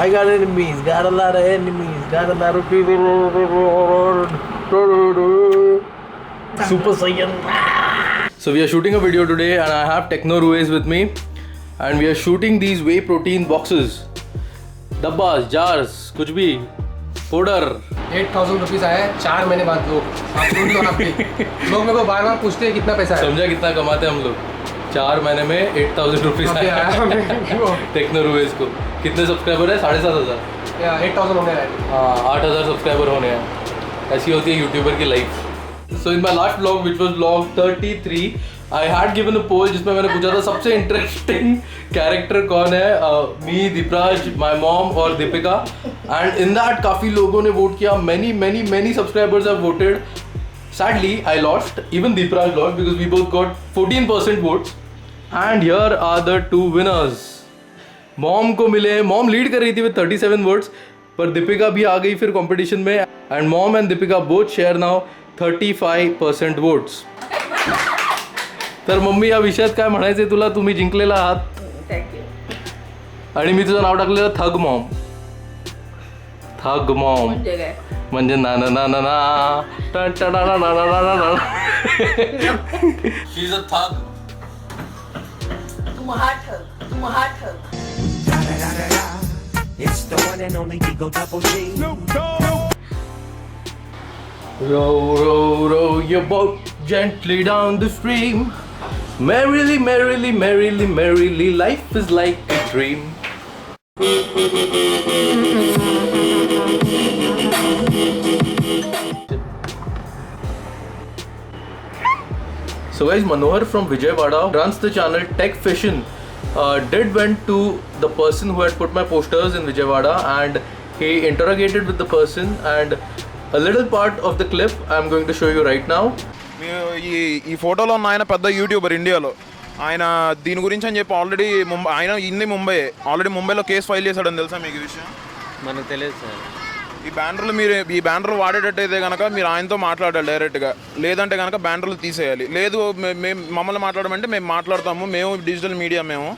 I got enemies, got a lot of enemies, got a lot of people. Super Saiyan. So we are shooting a video today and I have Techno Ruiz with me and we are shooting these whey protein boxes. Dabbas, jars, कुछ भी powder. 8,000 rupees आया है 4 महीने बाद लोग आप सुन लो आपके लोग मेरे को बार बार पूछते हैं कितना पैसा है समझा कितना कमाते हैं हम लोग 4 महीने में 8,000 रुपीज आया टेक्नो रूवेज को कितने सब्सक्राइबर है 7,500 8,000 होने आए हाँ 8,000 सब्सक्राइबर होने हैं ऐसी होती है यूट्यूबर की life so in my last vlog which was vlog 33 I had given a poll जिसमें मैंने पूछा था सबसे इंटरेस्टिंग कैरेक्टर कौन है मी दीपराज माई मॉम और दीपिका एंड इन दैट काफ़ी लोगों ने वोट किया many subscribers have voted sadly I lost even Deepraj lost because we both got 14% votes and here are the two winners mom को मिले मॉम लीड कर रही थी विद 37 वोट्स पर दीपिका भी आ गई फिर कंपटीशन में and mom and Deepika both share now 35% votes तर मम्मी या विषयात काय म्हणायचंय तुला तुम्ही जिंकलेला आहात थँक्यू आणि मी तुझं नाव टाकलेलं थग मॉम म्हणजे ना ना ना ना ना टन टन ना ना ना ना ना ना शी इज अ थग तुम हाथ It's the one and only Digo Double G. Row, row, row your boat gently down the stream. Merrily, merrily, merrily, merrily, life is like a dream. So guys, Manohar from Vijayawada runs the channel Tech Fission. Did went to the person who had put my posters in Vijayawada and he interrogated with the person and a little part of the clip I'm going to show you right now. ఈ ఫోటోలో ఉన్న ఆయన పెద్ద YouTuber ఇండియాలో ఆయన దీని గురించి అని చెప్పి ఆల్రెడీ ఆయన ఇంది ఆల్రెడీ ముంబైలో కేసు ఫైల్ చేశాడని తెలుసా మీకు ఈ విషయం మనకు తెలియదు సార్ ఈ బ్యానర్లు మీరు ఈ బ్యానర్లు వాడేటట్టయితే కనుక మీరు ఆయనతో మాట్లాడాలి డైరెక్ట్గా లేదంటే కనుక బ్యానర్లు తీసేయాలి లేదు మేము మమ్మల్ని మాట్లాడమంటే మేము మాట్లాడతాము మేము డిజిటల్ మీడియా మేము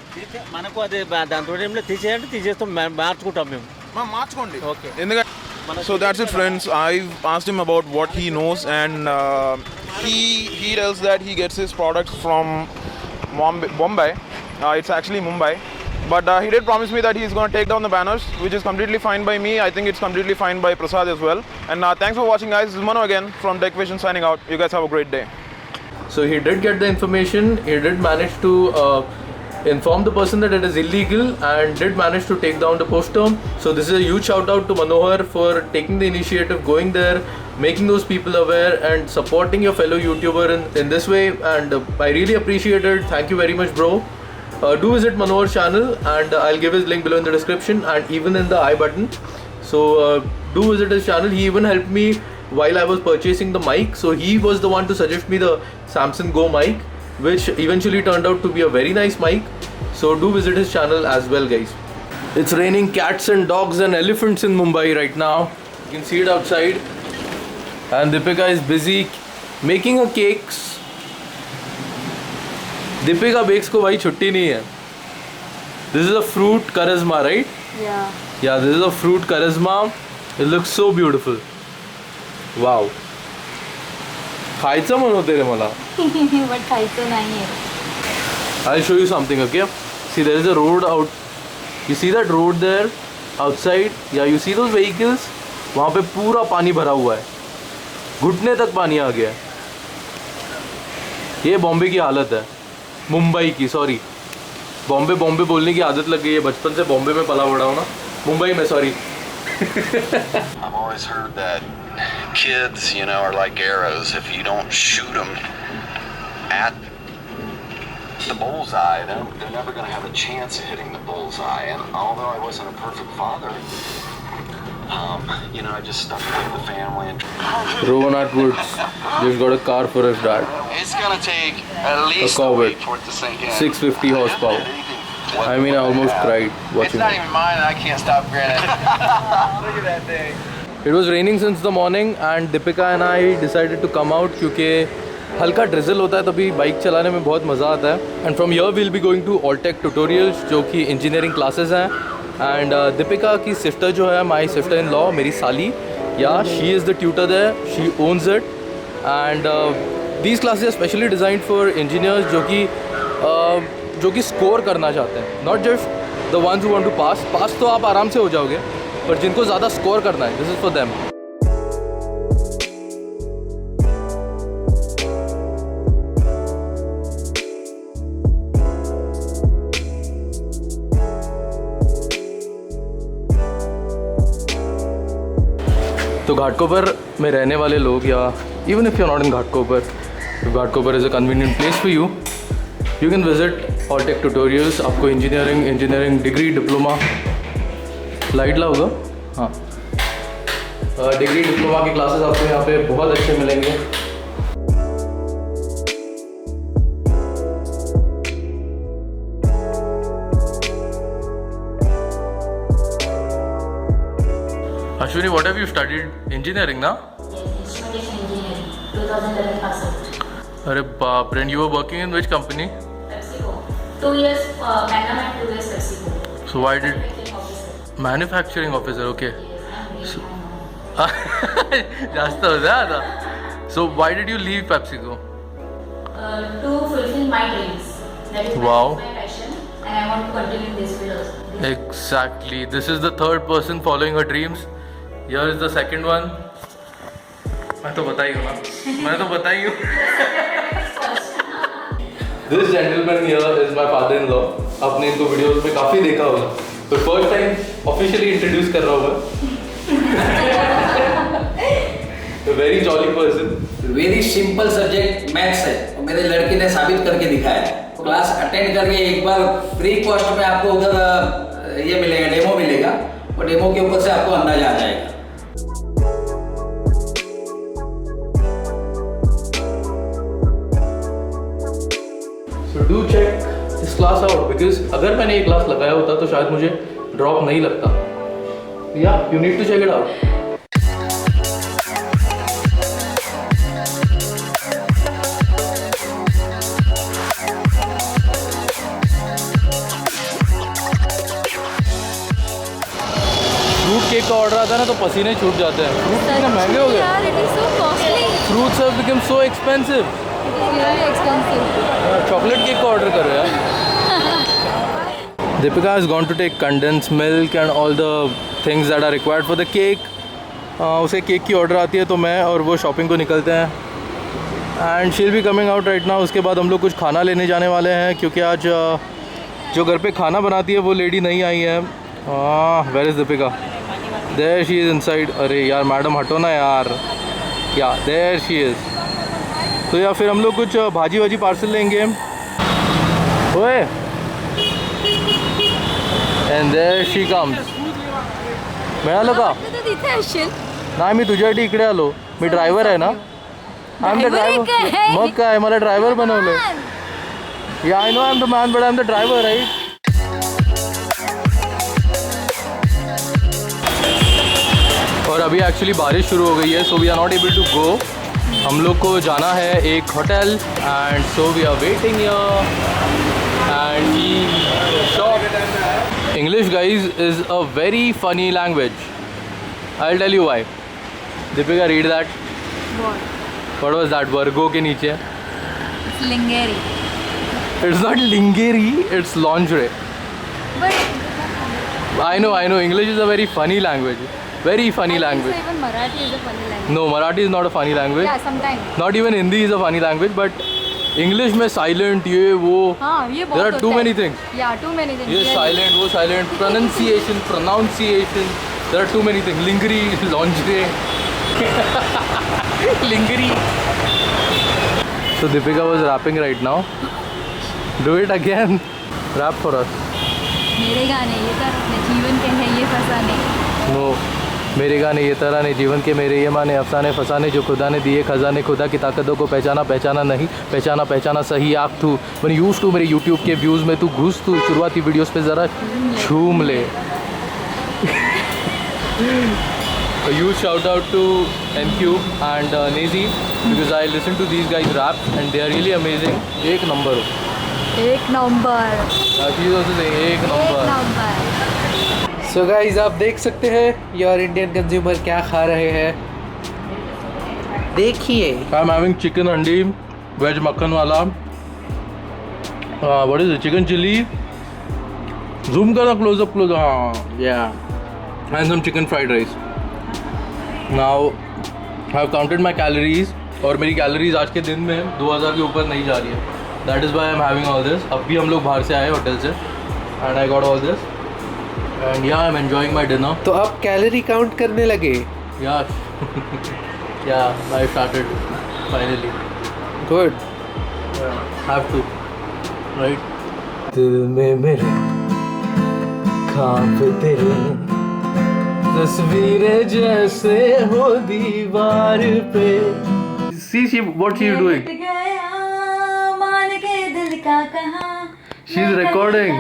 మనకు అది దాంతో ఏమిలో తీసేయండి తీసేస్తాం మార్చుకుంటాం మేము మార్చుకోండి ఓకే ఎందుకంటే so that's it friends I asked him about what he knows and he tells that he gets his products from Bombay. It's actually Mumbai. But he did promise me that he's going to take down the banners, which is completely fine by me. I think it's completely fine by Prasad as well. And thanks for watching, guys. This is Mano again from Tech Vision signing out. You guys have a great day. So he did get the information. He did manage to inform the person that it is illegal and did manage to take down the poster. So this is a huge shout out to Manohar for taking the initiative, going there, making those people aware and supporting your fellow YouTuber in this way. And I really appreciate it. Thank you very much, bro. Do visit Manohar's channel and I'll give his link below in the description and even in the I button. So do visit his channel. He even helped me while I was purchasing the mic. So he was the one to suggest me the Samsung Go mic, which eventually turned out to be a very nice mic. So do visit his channel as well, guys. It's raining cats and dogs and elephants in Mumbai right now. You can see it outside. And Deepika is busy making her cakes. Deepika bakes ko bhai chutti nahi hai. This is a fruit charisma, right? Yeah. Yeah, this is a fruit charisma. It looks so beautiful. Wow. खायचं म्हणते रे मला. But खायचं नाहीये. I'll show you something, okay? See, there is a road out. You see that road there outside? Yeah, you see those vehicles? वहाँ पे पूरा पानी भरा हुआ है. घुटने तक पानी आ गया है. ये बॉम्बे की हालत है. मुंबई की, सॉरी. बॉम्बे बोलने की आदत लग गई है. बचपन से बॉम्बे में पला बड़ा हूँ ना. मुंबई में, sorry. I've always heard that kids, you know, are like arrows. If you don't shoot them at the bullseye, they're never going to have a chance of hitting the bullseye. And although I wasn't a perfect father, you know, I just stuck with the family. And Rowan Atwoods just got a car for his dad. it's going to take at least a Corvette. week for it to sink in. 650 horsepower. I mean, I almost cried It's watching not it. even mine, and I can't stop grinning. Look at that thing. It was raining since the morning and Deepika and I decided to come out क्योंकि हल्का drizzle होता है तभी bike चलाने में बहुत मज़ा आता है. And from here we'll be going to Alltech tutorials जो कि इंजीनियरिंग क्लासेस हैं एंड दीपिका की सिस्टर जो है, माई सिस्टर इन लॉ, मेरी साली, yeah she is the tutor there, she owns it. And these classes are specially designed for engineers जो कि स्कोर करना चाहते हैं, not just the ones who want to pass तो आप आराम से हो जाओगे, पर जिनको ज़्यादा स्कोर करना है, दिस इज़ फॉर देम. तो घाटकोपर में रहने वाले लोग, या even if you are not in Ghatkopar, if Ghatkopar is a convenient place for you, you can visit Alltech tutorials. आपको इंजीनियरिंग डिग्री, डिप्लोमा, लाइट ला होगा, हाँ, डिग्री डिप्लोमा की क्लासेस आपको यहाँ पे बहुत अच्छे मिलेंगे. Ashwini, what have you studied? Engineering, na? Yes, engineering. 2011 pass out. अरे बाप रे, and you were working in which company? PepsiCo. 2 years Magnum and 2 years PepsiCo. So why did Manufacturing officer. manufacturing officer? Okay. Yes, जास्त होता आता. So why did you leave PepsiCo? to fulfill my dreams. That is Wow. my passion, and I want to continue in this field also. Exactly. This is the third person following her dreams. Here is the second one. मैं तो बता ही हूँ ना. This gentleman here is my father-in-law. आपने इनको videos में काफ़ी देखा होगा, तो फर्स्ट टाइम ऑफिशियली इंट्रोड्यूस कर रहा हूँ मैं. Very jolly person. Very simple subject maths है, और मेरे लड़के ने साबित करके दिखाया है. क्लास अटेंड करके एक बार फ्री कॉस्ट में आपको उधर ये मिलेगा, डेमो मिलेगा, और डेमो के ऊपर से आपको अंदाजा आ जाएगा. So do check this class out, because अगर मैंने ये क्लास लगाया होता तो शायद मुझे ड्रॉप नहीं लगता. Yeah, you need to check it out. Fruit cake का ऑर्डर आता है ना तो पसीने छूट जाते हैं. फ्रूट कितने महंगे हो गए. यार, it is so costly. Fruits have become so expensive. It is really expensive. Chocolate cake का ऑर्डर करो यार. Deepika has gone to take condensed milk and all the things that are required for the cake. उसे cake की order आती है तो मैं और वो शॉपिंग को निकलते हैं. And she'll be coming out right now. उसके बाद हम लोग कुछ खाना लेने जाने वाले हैं, क्योंकि आज जो घर पे खाना बनाती है वो लेडी नहीं आई है. Where is Deepika? There she is inside. अरे यार मैडम हटो ना यार. क्या, देयर शी इज़. तो या फिर हम लोग कुछ भाजी वाजी पार्सल लेंगे. ओए, एंड देयर शी कम्स. मिळालं का? तिथे असशील. नाही, मी तुझ्यासाठी इकडे आलो. मी ड्रायव्हर आहे ना. I am the driver. मग काय, मला ड्रायव्हर बनवलं. Yeah I know I am the man, but I am the driver, right? और अभी एक्चुअली बारिश शुरू हो गई है, so we are not able to go. हम लोग को जाना है एक hotel, and so we are waiting here and he shop. English, guys, is a very funny language. I'll tell you why. Deepika, read that. What was that? Virgo के नीचे. It's Lingeri. It's not lingerie. It's lingerie. But I know. English is a very funny language. Very funny language. so even Marathi is a funny language. No, Marathi is not a funny language. Yeah, sometimes. Not even Hindi is a funny language. But English में silent ये वो. हाँ, ये बहुत There are होता too है. many things. Yeah, too many things. ये Really. silent, वो silent, pronunciation. There are too many things. Lingerie, lingerie. Lingerie. So Deepika was rapping right now. Do it again. Rap for us. मेरे गाने ये तरह जीवन के हैं ये फसाने. No. मेरे गाने ये तरह ने जीवन के मेरे ये माने अफसाने फसाने जो खुदा ने दिए खजाने खुदा की ताकतों को पहचाना नहीं पहचाना सही आँख तू मैंने यूज़ टू मेरे यूट्यूब के व्यूज़ में तू घुस तू शुरुआती वीडियोस पे ज़रा झूम ले. A huge shout out to N-Cube and Nazy, because I listen to these guys rap and they are really amazing. एक नंबर हो. एक number. She is also saying एक नंबर. सो गाइस आप देख सकते हैं योर इंडियन कंज्यूमर क्या खा रहे हैं, देखिए। I am having chicken handi veg मक्खन वाला, what is it, chicken chilli, zoom करना क्लोज अप, हाँ yeah, and some chicken fried rice. Now I have counted my calories और मेरी कैलोरीज आज के दिन में 2000 के ऊपर नहीं जा रही है। That is why I am having all this. अब भी हम लोग बाहर से आए होटल से and I got all this and yeah I am enjoying my dinner. तो आप कैलोरी काउंट करने लगे? Yeah yeah I started finally. Good, have to, right. दिल में मेरे खाब तेरे, तस्वीरें जैसे हो दीवार पे। See what she is doing? मान के दिल का कहा, She is recording.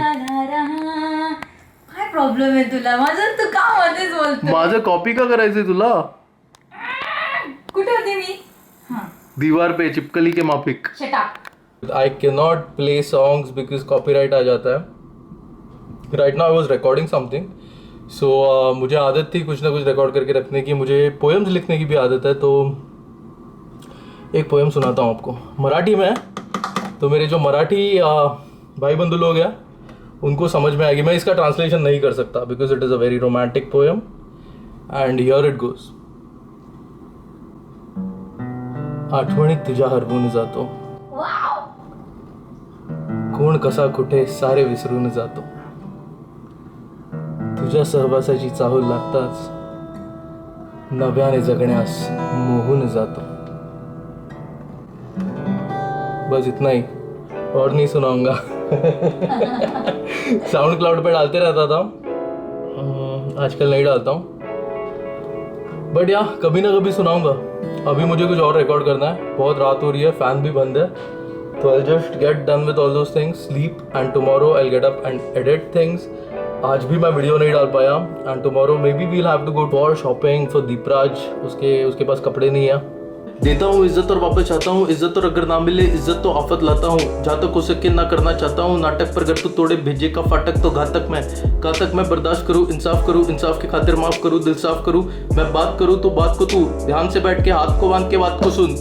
काय प्रॉब्लेम आहे तुला? माझं तू का मध्येच बोलतोय? माझं कॉपी का करायचंय तुला? कुठे होती मी? हां, दीवार पे चिपकली के माफिक। Shut up. I cannot play songs because copyright आ जाता है। Right now I was recording something, so मुझे आदत थी कुछ ना कुछ रिकॉर्ड करके रखने की। मुझे पोएम्स लिखने की भी आदत है, तो एक पोएम सुनाता हूँ आपको मराठी में। तो मेरे जो मराठी भाई बंधु लोग हैं उनको समझ में आएगी। मैं इसका ट्रांसलेशन नहीं कर सकता because it is a very romantic poem and here it goes. आठवणीत तुझ्या हरवून जातो, कोण कसा कुठे सारे विसरून जातो, तुझ्या सहवासाची चाहूल लागताच नव्याने जगण्यास मोहून जातो। बस इतना ही, और नहीं सुनाऊंगा। साउंड क्लाउड पे डालते रहता था, आजकल नहीं डालता हूँ, बट या कभी ना कभी सुनाऊंगा। अभी मुझे कुछ और रिकॉर्ड करना है, बहुत रात हो रही है, फैन भी बंद है, तो I just get done with all those things, sleep and tomorrow I get up and edit things. आज भी मैं वीडियो नहीं डाल पाया and tomorrow maybe we'll have to go for shopping for Deepraj. उसके पास कपड़े नहीं है। देता हूँ इज्जत और वापस चाहता हूँ इज्जत, और अगर ना मिले इज्जत तो आफत लाता हूँ। जहाँ तक हो सके ना करना चाहता हूँ नाटक, पर अगर तू तोड़े भेजे का फाटक तो घातक मैं बर्दाश्त करूँ, इंसाफ के खातिर माफ करूँ, दिल साफ करूँ, मैं बात करूँ तो बात को तू ध्यान से बैठ के हाथ को बांध के बात को सुन।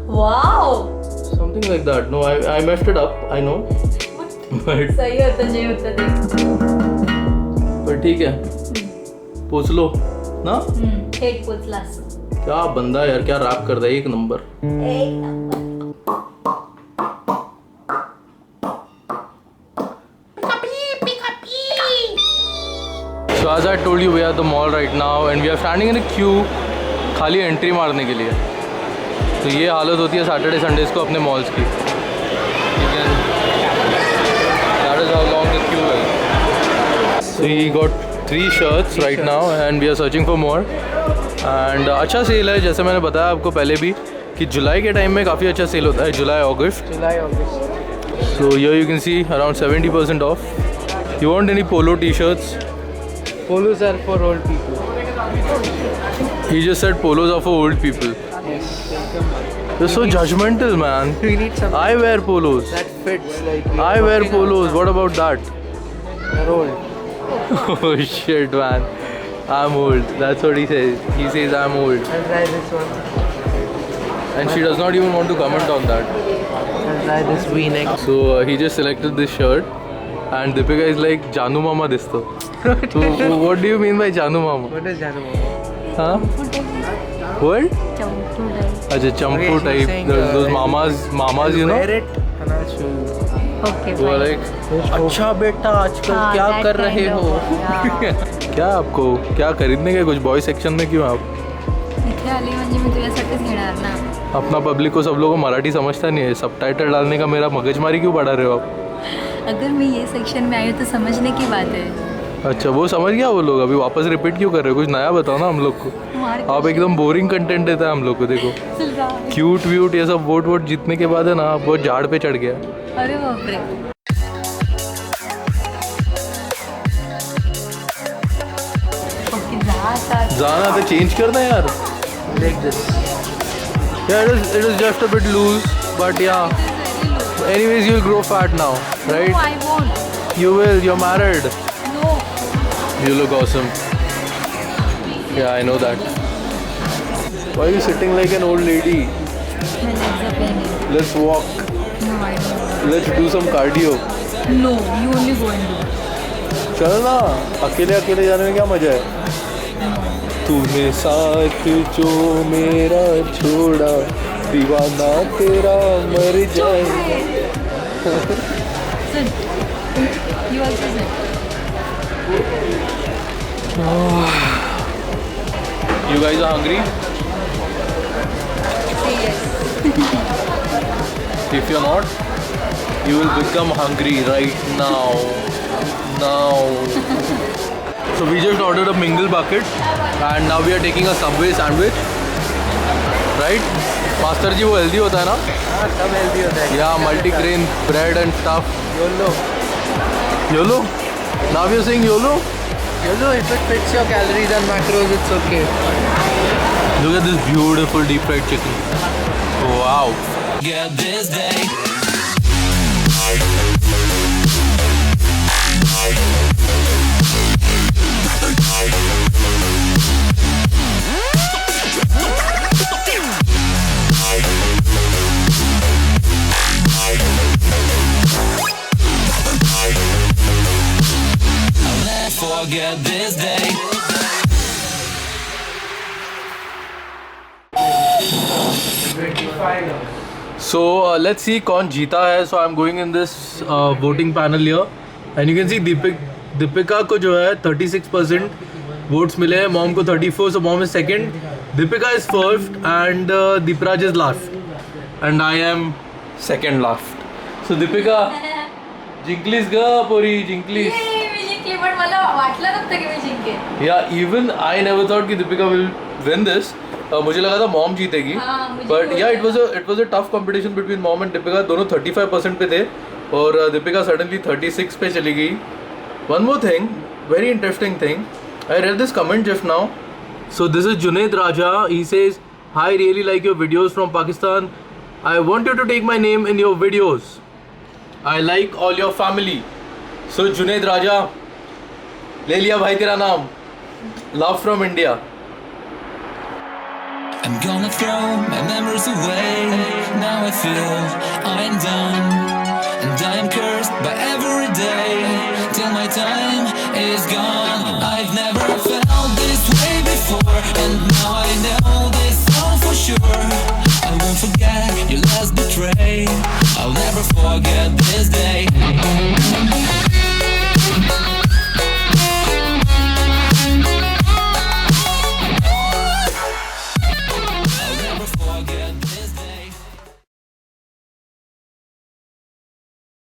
Wow, something like that. No I messed it up, I know, but सही होतं जे होतं ते। पर ठीक है, पूछ लो ना। थेट पोचलास। क्या बंदा यार, क्या रैप कर रहा है, एक number. So as I told you, we are at the mall right now and we are standing in a queue खाली एंट्री मारने के लिए। तो ये हालत होती है सैटरडे संडेज को अपने मॉल्स की। That is how long the queue is. So we got 3 shirts right now and we are searching for more. And अच्छा सेल है, जैसे मैंने बताया आपको पहले भी कि जुलाई के टाइम में काफ़ी अच्छा सेल होता है, जुलाई अगस्त। So here you can see around 70% off. You want any polo T shirts? Polos are for old people. He just said polos are for old people. You're so judgmental, man. We need some I wear polos. that fits like you. I wear polos. What about that? You're old. Oh shit, man. I'm old. That's what he says. He says I'm old. I'll try this one. And she does not even want to comment on that. I'll try this V-neck. So he just selected this shirt. And Deepika is like, Janu Mama disto. So what do you mean by Janu Mama? What is Janu Mama? Huh? What? अच्छा चंपू Okay, she's type. saying, Those mamas, you know. Wear it and I'll show you. Okay, वो like, अच्छा बेटा आजकल हाँ, क्या that कर kind रहे of, हो? क्या आपको क्या खरीदने के कुछ बॉय सेक्शन में क्यों आप? इथे आली म्हणजे मी तुझ्यासाठीच घेणार ना। अपना पब्लिक को सब लोगों को मराठी समझता नहीं है, सबटाइटल डालने का मेरा मगजमारी क्यों बढ़ा रहे हो आप? अगर मैं ये सेक्शन में आई हूँ तो समझने की बात है। अच्छा वो समझ गया वो लोग, अभी वापस रिपीट क्यों कर रहे हो? कुछ नया बताओ ना हम लोग को। आप एकदम बोरिंग कंटेंट देता है हम लोग को। देखो क्यूट व्यूट ये सब वोट जीतने के बाद है ना, आप बहुत झाड़ पे चढ़ गया। अरे बाप रे। जाना तो चेंज करना यार। Like this. Yeah, it is just a bit loose, but yeah. Anyways, you'll grow fat now, right? No, I won't. You will. You're married. No. You look awesome. Yeah, I know that. Why are you sitting like an old lady? My legs are paining. Let's walk. No, I don't. Let's do some cardio. No, you only go and do. चल ना, अकेले अकेले जाने में क्या मजा है? तूने साथ जो मेरा छोड़ा, दीवाना तेरा मर जाएगा. Sit. You also sit. You guys are hungry? Say yes. If you're not, you will become hungry right now. So we just ordered a mingle bucket and now we are taking a Subway sandwich. Right? Master ji, वो healthy होता है ना? हाँ सब healthy होता है. Yeah, multi-grain bread and stuff. YOLO. YOLO? Now you're saying YOLO? YOLO, if it fits your calories and macros, it's okay. Look at this beautiful deep fried chicken. Wow. Get this day. I'll never forget this day. So let's see कौन जीता है. So I'm going in this voting panel here and you can see Deepika को जो है 36% votes मिले हैं, mom को 34, so mom is second, Deepika is first and Deepraj is last and I am second last. So Deepika जिंकलीस ग पोरी जिंकलीस. मी जिंकली पण मला वाटलं नव्हतं की मी जिंकेन. Yeah, even I never thought कि Deepika will win this. मुझे लगा था मॉम जीतेगी. हाँ, मुझे But भी yeah, लगा. it was a tough competition between mom and Deepika. दोनों 35% पे थे और Deepika suddenly 36 पे चली गई. One more thing, very interesting thing. I read this comment just now. So this is Junaid Raja. He says, "Hi, really like your videos from Pakistan. I want you to take my name in your videos. I like all your family." So Junaid Raja, ले लिया भाई तेरा नाम. Love from India. I'm gonna throw my memories away. Now I feel I'm done, and I am cursed by every day till my time is gone. I've never felt this way before, and now I know this all for sure. I won't forget your last betray. I'll never forget this day.